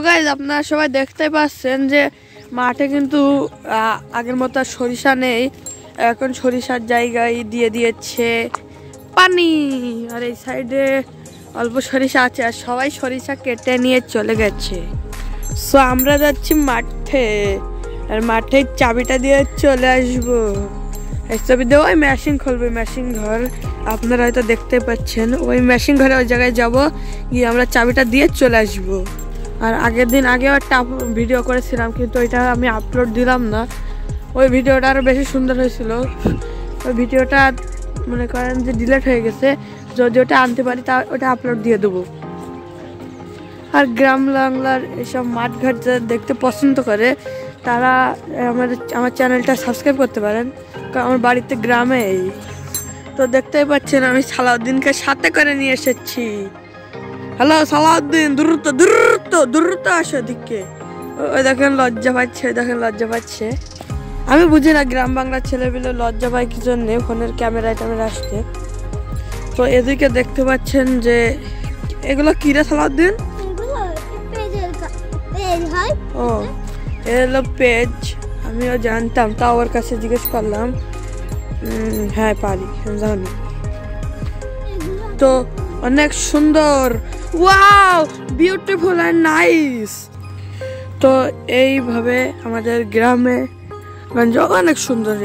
Guys আপনারা সবাই দেখতে পাচ্ছেন যে মাঠে কিন্তু আগের মতো সরিষা নেই, এখন সরিষার জায়গায় দিয়ে দিয়েছে পানি। আর এই সাইডে অল্প সরিষা আছে আর সবাই সরিষা কেটে নিয়ে চলে গেছে। সো আমরা যাচ্ছি মাঠে, আর মাঠে চাবিটা দিয়ে চলে আসবো। এই চাবি দিয়ে ওই মেশিন খুলবে, মেশিন ঘর আপনারা হয়তো দেখতে পাচ্ছেন, ওই মেশিন ঘরে ওই জায়গায় যাব, গিয়ে আমরা চাবিটা দিয়ে চলে আসবো। আর আগের দিন আগেও একটা ভিডিও করেছিলাম, কিন্তু ওইটা আমি আপলোড দিলাম না। ওই ভিডিওটা আরও বেশি সুন্দর হয়েছিল। ওই ভিডিওটা মনে করেন যে ডিলিট হয়ে গেছে, যদি ওটা আনতে পারি তা ওটা আপলোড দিয়ে দেবো। আর গ্রাম বাংলার এসব মাঠঘাট যারা দেখতে পছন্দ করে তারা আমার চ্যানেলটা সাবস্ক্রাইব করতে পারেন, কারণ আমার বাড়িতে গ্রামেই। তো দেখতেই পাচ্ছেন আমি সালাউদ্দিনকে সাথে করে নিয়ে এসেছি। হ্যালো সালাউদ্দিন, দ্রুত দ্রুত দ্রুত আসো দিকে। ওই দেখেন লজ্জা পাচ্ছে, দেখেন লজ্জা পাচ্ছে। আমি বুঝি না গ্রাম বাংলার ছেলেগুলো লজ্জা পায় কি জন্য ফোনের ক্যামেরায় ট্যামেরা আসতে। তো এদিকে দেখতে পাচ্ছেন যে এগুলো কি রে সালাউদ্দিন? ও এলো পেজ, আমিও জানতাম, তাও ওর কাছে জিজ্ঞেস করলাম। হ্যাঁ পারি, জানি। তো অনেক সুন্দর, ওয়াও বিউটিফুল এন্ড নাইস। তো এইভাবে আমাদের গ্রামে গঞ্জ অনেক সুন্দর।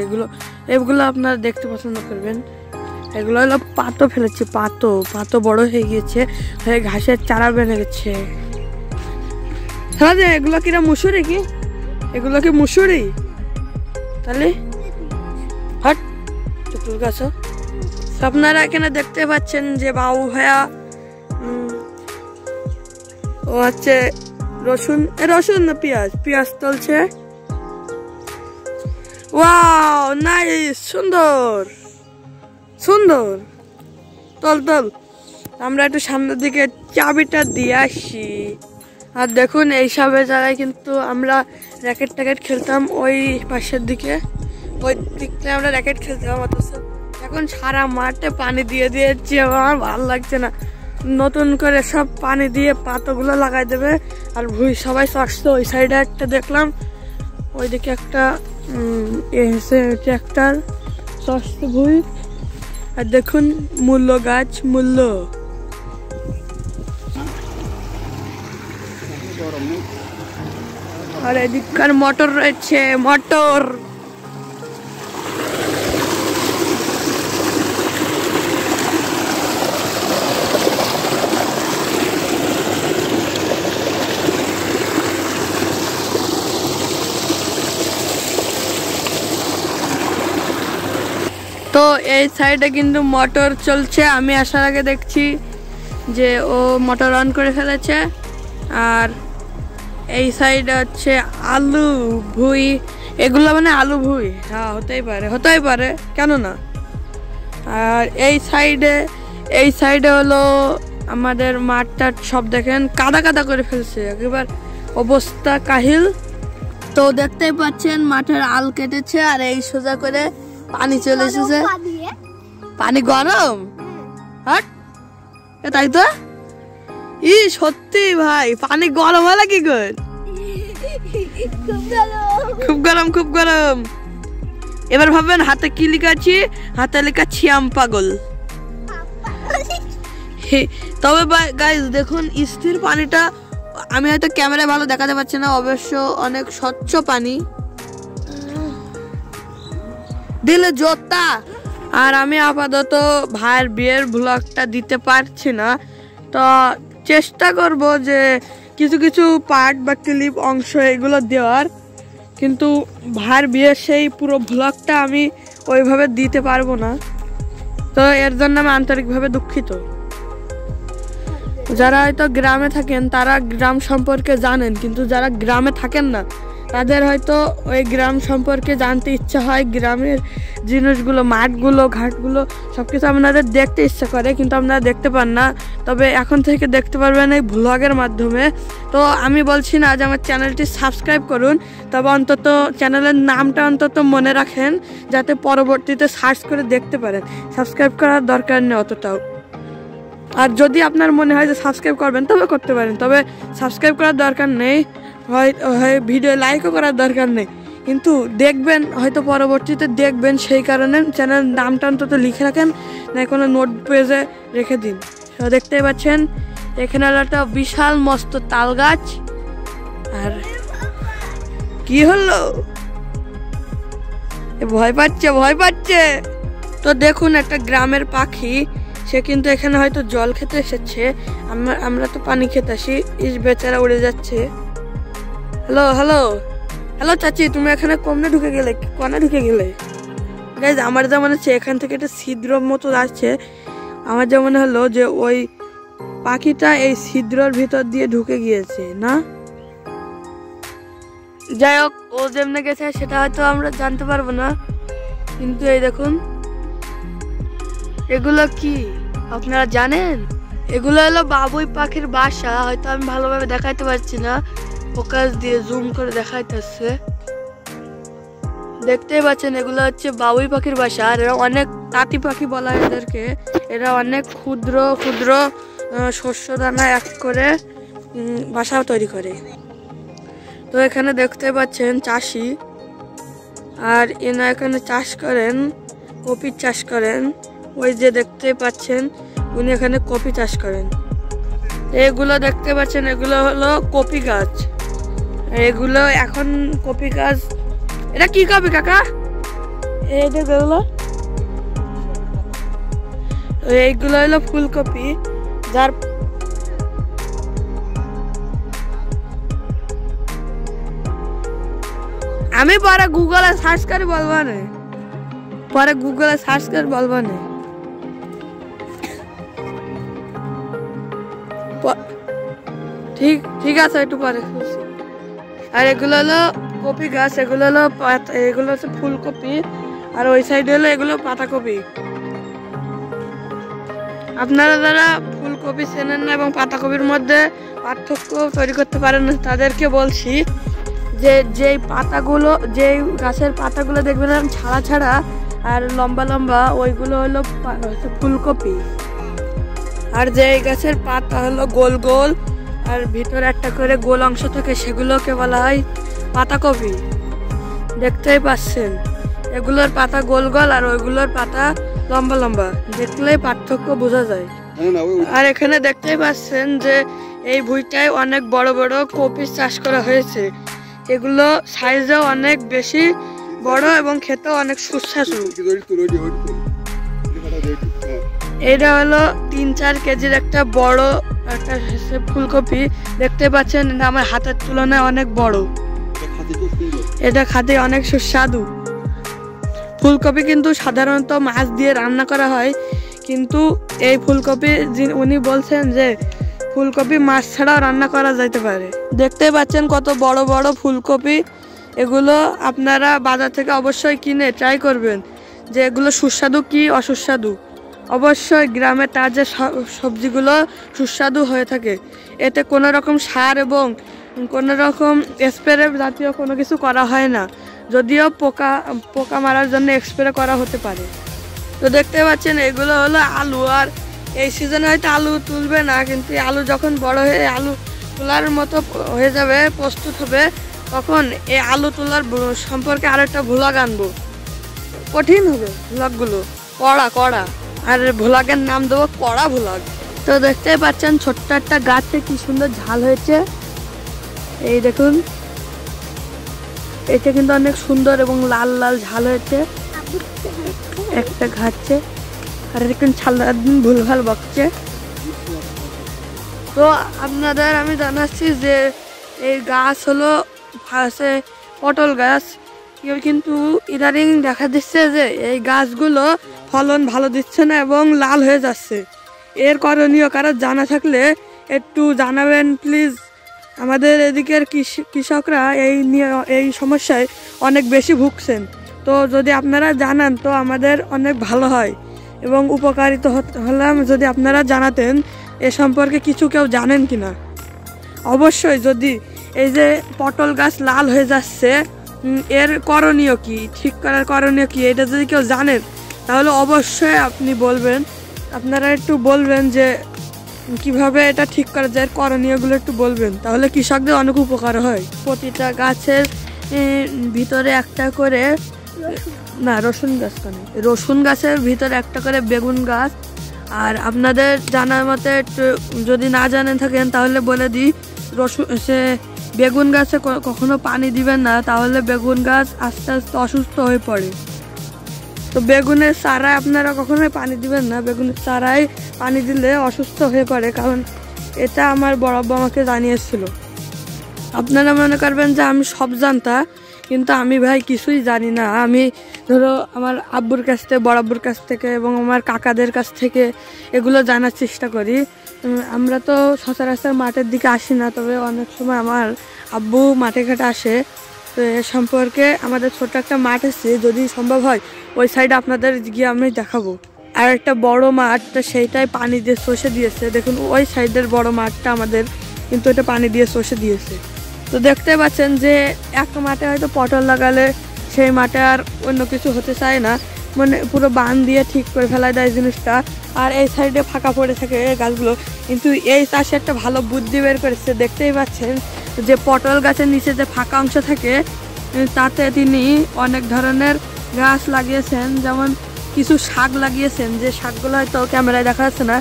এগুলো আপনারা দেখতে পছন্দ করবেন। এগুলো হলো পাতো ফেলেছে, পাতো বড় হয়ে গিয়েছে, হয়ে ঘাসের চারা বেনে গেছে। এগুলো কিরা মুসুরি? কি এগুলো কি মুসুরি? তাহলে হট চতুর গাছ। আপনারা এখানে দেখতে পাচ্ছেন যে বাবু ভাইয়া ও হচ্ছে রসুন না পেঁয়াজ তুলছে। ওয়াও নাইস, সুন্দর সুন্দর। তল আমরা একটু সামনের দিকে চাবিটা দিয়ে আসি। আর দেখুন এইসবের জায়গায় কিন্তু আমরা র্যাকেট ট্যাকেট খেলতাম, ওই পাশের দিকে, ওই দিকটা আমরা র্যাকেট খেলতাম। অথচ এখন সারা মাঠে পানি দিয়ে দিয়েছি, আমার ভালো লাগছে না। নতুন করে সব পানি দিয়ে পাতাগুলো লাগাই দেবে। আর ভুঁই সবাই চড়ছে। ওই সাইডে একটা দেখলাম, ওইদিকে একটা ট্র্যাক্টর চড়ছে ভুঁই। আর দেখুন মূল্য গাছ, মূল্য। আর এদিককার মোটর রয়েছে, মোটর। তো এই সাইডে কিন্তু মোটর চলছে, আমি আসার আগে দেখছি যে ও মোটর অন করে ফেলেছে। আর এই সাইডে হচ্ছে আলু ভুঁই, এগুলো মানে আলু ভুঁই। হ্যাঁ হতেই পারে কেন না। আর এই সাইডে হলো আমাদের মাঠটা, সব দেখেন কাদা করে ফেলছে, একেবারে অবস্থা কাহিল। তো দেখতেই পাচ্ছেন মাঠের আল কেটেছে, আর এই সোজা করে পানি চলে এসেছে। পানি গরম, হট তাই তো। সত্যি ভাই পানি গরম হলে কি কর? খুব গরম। এবার ভাববেন হাতে কি লিখাচ্ছি, হাতে লেখাচ্ছি আম পাগল। তবে গাইস দেখুন স্থির পানিটা, আমি হয়তো ক্যামেরায় ভালো দেখাতে পারছি না, অবশ্য অনেক স্বচ্ছ পানি, দিলে জোতা। আর আমি আপাতত ভাইয়ের বিয়ের ব্লগটা দিতে পারছি না, তো চেষ্টা করব যে কিছু পার্ট বা ক্লিপ অংশ এগুলো দেওয়ার, কিন্তু ভাইয়ের বিয়ের সেই পুরো ব্লগটা আমি ওইভাবে দিতে পারবো না। তো এর জন্য আমি আন্তরিকভাবে দুঃখিত। যারা হয়তো গ্রামে থাকেন তারা গ্রাম সম্পর্কে জানেন, কিন্তু যারা গ্রামে থাকেন না তাদের হয়তো ওই গ্রাম সম্পর্কে জানতে ইচ্ছা হয়, গ্রামের জিনিসগুলো, মাঠগুলো, ঘাটগুলো সবকিছু আপনাদের দেখতে ইচ্ছা করে, কিন্তু আপনারা দেখতে পান না। তবে এখন থেকে দেখতে পারবেন এই ব্লগের মাধ্যমে। তো আমি বলছি না যে আমার চ্যানেলটি সাবস্ক্রাইব করুন, তবে অন্তত চ্যানেলের নামটা অন্তত মনে রাখেন, যাতে পরবর্তীতে সার্চ করে দেখতে পারেন। সাবস্ক্রাইব করার দরকার নেই অতটাও। আর যদি আপনার মনে হয় যে সাবস্ক্রাইব করবেন তবে করতে পারেন, তবে সাবস্ক্রাইব করার দরকার নেই, হয় ভিডিও লাইকও করার দরকার নেই, কিন্তু দেখবেন, হয়তো পরবর্তীতে দেখবেন, সেই কারণে চ্যানেল নামটা অন্তত লিখে রাখেন, না কোনো নোট পেজে রেখে দিন। তো দেখতেই পাচ্ছেন এখানে একটা বিশাল মস্ত তাল গাছ। আর কি হলো, ভয় পাচ্ছে। তো দেখুন একটা গ্রামের পাখি, সে কিন্তু এখানে হয়তো জল খেতে এসেছে, আমরা তো পানি খেতে আসি, ইস বেচারা উড়ে যাচ্ছে। হ্যালো হ্যালো হ্যালো চাচি, তুমি এখানে কমনে ঢুকে গেলে, কনে ঢুকে গেলে? গাইজ আমার যা মনে হচ্ছে এখান থেকে একটা ছিদ্র মতো আসছে, আমার যা মনে হলো যে ওই পাখিটা এই ছিদ্রর ভিতর দিয়ে ঢুকে গিয়েছে না। যাই হোক, ও যেমনে গেছে সেটা হয়তো আমরা জানতে পারবো না, কিন্তু এই দেখুন এগুলো কি আপনারা জানেন? এগুলো হলো বাবুই পাখির বাসা, হয়তো আমি ভালোভাবে দেখাইতে পারছি না, ফোকাস দিয়ে জুম করে দেখাইতেছে। দেখতেই পাচ্ছেন এগুলো হচ্ছে বাবুই পাখির বাসা। আর এরা অনেক তাঁতি পাখি বলা হয় এদেরকে, এরা অনেক ক্ষুদ্র ক্ষুদ্র শস্য দানা এক করে বাসা তৈরি করে। তো এখানে দেখতে পাচ্ছেন চাষি, আর এনা এখানে চাষ করেন, কপি চাষ করেন, ওই যে দেখতে পাচ্ছেন উনি এখানে কপি চাষ করেন। এগুলো দেখতে পাচ্ছেন এগুলো হলো কপি গাছ, এগুলো এখন কপি গাছ। এটা কি কপি কাকা? এইগুলো হলো ফুলকপি, যার আমি পরে গুগলে সার্চ করে বলবো না, পরে গুগলে সার্চ করে বলবো না। ঠিক আছে, একটু পরে। আর এগুলো হলো কপি গাছ, এগুলো হচ্ছে ফুলকপি, আর ওই সাইডে হলো এগুলো পাতাকপি। আপনারা যারা ফুলকপি চেনেন না এবং পাতাকপির মধ্যে পার্থক্য তৈরি করতে পারেন না, তাদেরকে বলছি যে যেই পাতাগুলো, যেই গাছের পাতাগুলো দেখবেন ছাড়া ছাড়া আর লম্বা লম্বা, ওইগুলো হলো ফুলকপি। আর যেই গাছের পাতা হলো গোল গোল আর ভিতরে একটা করে গোল অংশ থাকে, সেগুলোকে বলা হয় পাতাকপি। দেখতেই পাচ্ছেন এগুলোর পাতা গোল গোল আর ওইগুলোর পাতা লম্বা লম্বা, দেখলেই পার্থক্য বোঝা যায়। আর এখানে দেখতেই পাচ্ছেন যে এই ভুঁইটায় অনেক বড় বড় কপি চাষ করা হয়েছে, এগুলো সাইজেও অনেক বেশি বড় এবং খেতেও অনেক সুস্বাদু। এটা হলো 3-4 কেজির একটা বড় একটা ফুলকপি, দেখতে পাচ্ছেন এটা আমার হাতের তুলনায় অনেক বড়, এটা খেতে অনেক সুস্বাদু। ফুলকপি কিন্তু সাধারণত মাছ দিয়ে রান্না করা হয়, কিন্তু এই ফুলকপি উনি বলছেন যে ফুলকপি মাছ ছাড়াও রান্না করা যেতে পারে। দেখতে পাচ্ছেন কত বড় বড় ফুলকপি, এগুলো আপনারা বাজার থেকে অবশ্যই কিনে ট্রাই করবেন যে এগুলো সুস্বাদু কি অসুস্বাদু। অবশ্যই গ্রামের তাজা সবজিগুলো সুস্বাদু হয়ে থাকে, এতে কোনো রকম সার এবং কোনো রকম স্প্রে জাতীয় কোনো কিছু করা হয় না, যদিও পোকা মারার জন্য স্প্রে করা হতে পারে। তো দেখতে পাচ্ছেন এগুলো হলো আলু, আর এই সিজনে হয়তো আলু তুলবে না, কিন্তু আলু যখন বড় হয়ে আলু তোলার মতো হয়ে যাবে, প্রস্তুত হবে, তখন এই আলু তোলার সম্পর্কে আরেকটা ভ্লগ আনবো, কঠিন হবে ভ্লগগুলো, কড়া, আর ভ্লগের নাম দেবো কড়া ভ্লগ। তো দেখতে পাচ্ছেন ছোট্ট একটা গাছে কি সুন্দর ঝাল হয়েছে, এই দেখুন এটা কিন্তু অনেক সুন্দর এবং লাল লাল ঝাল হয়েছে, একটা ঘাটছে আর এরকম সারাদিন ভুলভাল বকছে। তো আপনাদের আমি জানাচ্ছি যে এই গাছ হলো পটল গাছ, কিন্তু ইদানিং দেখা দিচ্ছে যে এই গাছগুলো ফলন ভালো দিচ্ছে না এবং লাল হয়ে যাচ্ছে। এর করণীয় কারো জানা থাকলে একটু জানাবেন প্লিজ। আমাদের এদিকের কৃষকরা এই সমস্যায় অনেক বেশি ভুগছেন, তো যদি আপনারা জানান তো আমাদের অনেক ভালো হয় এবং উপকারিত হলাম যদি আপনারা জানাতেন এ সম্পর্কে কিছু কেউ জানেন কিনা। অবশ্যই যদি এই যে পটল গাছ লাল হয়ে যাচ্ছে এর করণীয় কি, ঠিক করার করণীয় কি, এটা যদি কেউ জানেন তাহলে অবশ্যই আপনি বলবেন, আপনারা একটু বলবেন যে কিভাবে এটা ঠিক করা যায়, করণীয়গুলো একটু বলবেন, তাহলে কৃষকদের অনেক উপকার হয়। প্রতিটা গাছের ভিতরে একটা করে, না রসুন গাছ কেন, রসুন গাছের ভিতরে একটা করে বেগুন গাছ। আর আপনাদের জানার মতে যদি না জানেন থাকেন তাহলে বলে দিই, বেগুন গাছে কখনো পানি দিবেন না, তাহলে বেগুন গাছ আস্তে আস্তে অসুস্থ হয়ে পড়ে। তো বেগুনের চারায় আপনারা কখনোই পানি দিবেন না, বেগুনের চারায় পানি দিলে অসুস্থ হয়ে পড়ে, কারণ এটা আমার বড় আব্বু আমাকে জানিয়েছিল। আপনারা মনে করবেন যে আমি সব জানতাম, কিন্তু আমি ভাই কিছুই জানি না। আমি ধরো আমার আব্বুর কাছ থেকে, বড় আব্বুর কাছ থেকে এবং আমার কাকাদের কাছ থেকে এগুলো জানার চেষ্টা করি। আমরা তো সচরাচর মাঠের দিকে আসি না, তবে অনেক সময় আমার আব্বু মাঠে ঘাটে আসে। তো এ সম্পর্কে আমাদের ছোট্ট একটা মাঠ আছে, যদি সম্ভব হয় ওই সাইডে আপনাদের গিয়ে আমি দেখাবো। আর একটা বড় মাঠটা, সেইটাই পানি দিয়ে চষে দিয়েছে। দেখুন ওই সাইডের বড় মাঠটা আমাদের, কিন্তু এটা পানি দিয়ে চষে দিয়েছে। তো দেখতে পাচ্ছেন যে এক মাঠে হয়তো পটল লাগালে সেই মাঠে আর অন্য কিছু হতে চায় না, মানে পুরো বান দিয়ে ঠিক করে ফেলা দেয় জিনিসটা। আর এই সাইডে ফাঁকা পড়ে থাকে গাছগুলো, কিন্তু এই চাষে একটা ভালো বুদ্ধি বের করেছে। দেখতেই পাচ্ছেন যে পটল গাছের নিচে যে ফাঁকা অংশ থাকে, তাতে তিনি অনেক ধরনের গাছ লাগিয়েছেন, যেমন কিছু শাক লাগিয়েছেন, যে শাকগুলো হয়তো ক্যামেরায় দেখা যাচ্ছে না।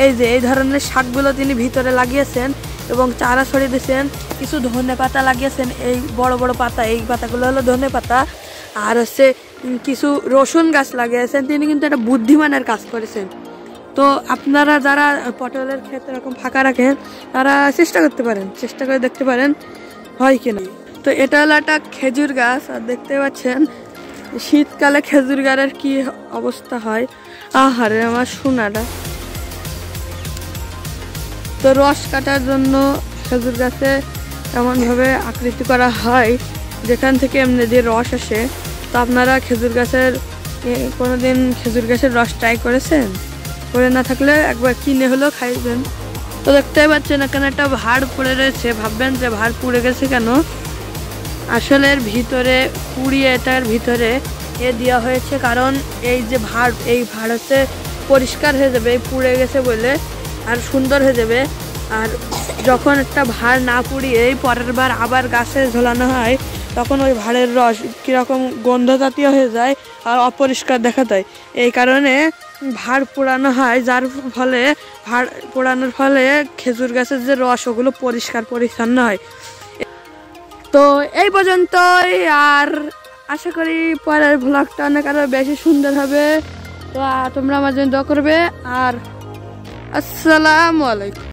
এই যে এই ধরনের শাকগুলো তিনি ভিতরে লাগিয়েছেন এবং চারা ছড়িয়ে দিয়েছেন। কিছু ধনে পাতা লাগিয়েছেন, এই বড় বড় পাতা, এই পাতাগুলো হলো ধনে পাতা। আর হচ্ছে কিছু রসুন গাছ লাগিয়েছেন। তিনি কিন্তু একটা বুদ্ধিমানের কাজ করেছেন। তো আপনারা যারা পটলের ক্ষেত্রে এরকম ফাঁকা রাখেন, তারা চেষ্টা করতে পারেন, চেষ্টা করে দেখতে পারেন হয় কিনা। তো এটা হলো একটা খেজুর গাছ, আর দেখতে পাচ্ছেন শীতকালে খেজুর গাছের কি অবস্থা হয়। আহারে আমার সোনাটা। তো রস কাটার জন্য খেজুর গাছে এমনভাবে আকৃতি করা হয় যেখান থেকে এমনি দিয়ে রস আসে। তো আপনারা খেজুর গাছের কোনোদিন খেজুর গাছের রস ট্রাই করেছেন? করে না থাকলে একবার কিনে হলেও খাইবেন। তো দেখতেই পাচ্ছেন এখানে একটা ভাঁড় পড়ে রয়েছে। ভাববেন যে ভাঁড় পুড়ে গেছে কেন, আসলে এর ভিতরে পুড়িয়ে এটার ভিতরে দেওয়া হয়েছে, কারণ এই যে ভাঁড়, এই ভাঁড় হচ্ছে পরিষ্কার হয়ে যাবে এই পুড়ে গেছে বলে, আর সুন্দর হয়ে যাবে। আর যখন একটা ভাঁড় না পুড়িয়ে পরের বার আবার গাছে ঝোলানো হয়, তখন ওই ভাঁড়ের রস কীরকম গন্ধ জাতীয় হয়ে যায় আর অপরিষ্কার দেখা যায়। এই কারণে ভাঁড় পোড়ানো হয়, যার ফলে ভাঁড় পোড়ানোর ফলে খেজুর গাছের যে রস, ওগুলো পরিষ্কার পরিচ্ছন্ন হয়। তো এই পর্যন্তই, আর আশা করি পরের ভ্লগটা অনেক আরো বেশি সুন্দর হবে। তো তোমরা আমার জন্য দোয়া করবে। আর আসসালামু আলাইকুম।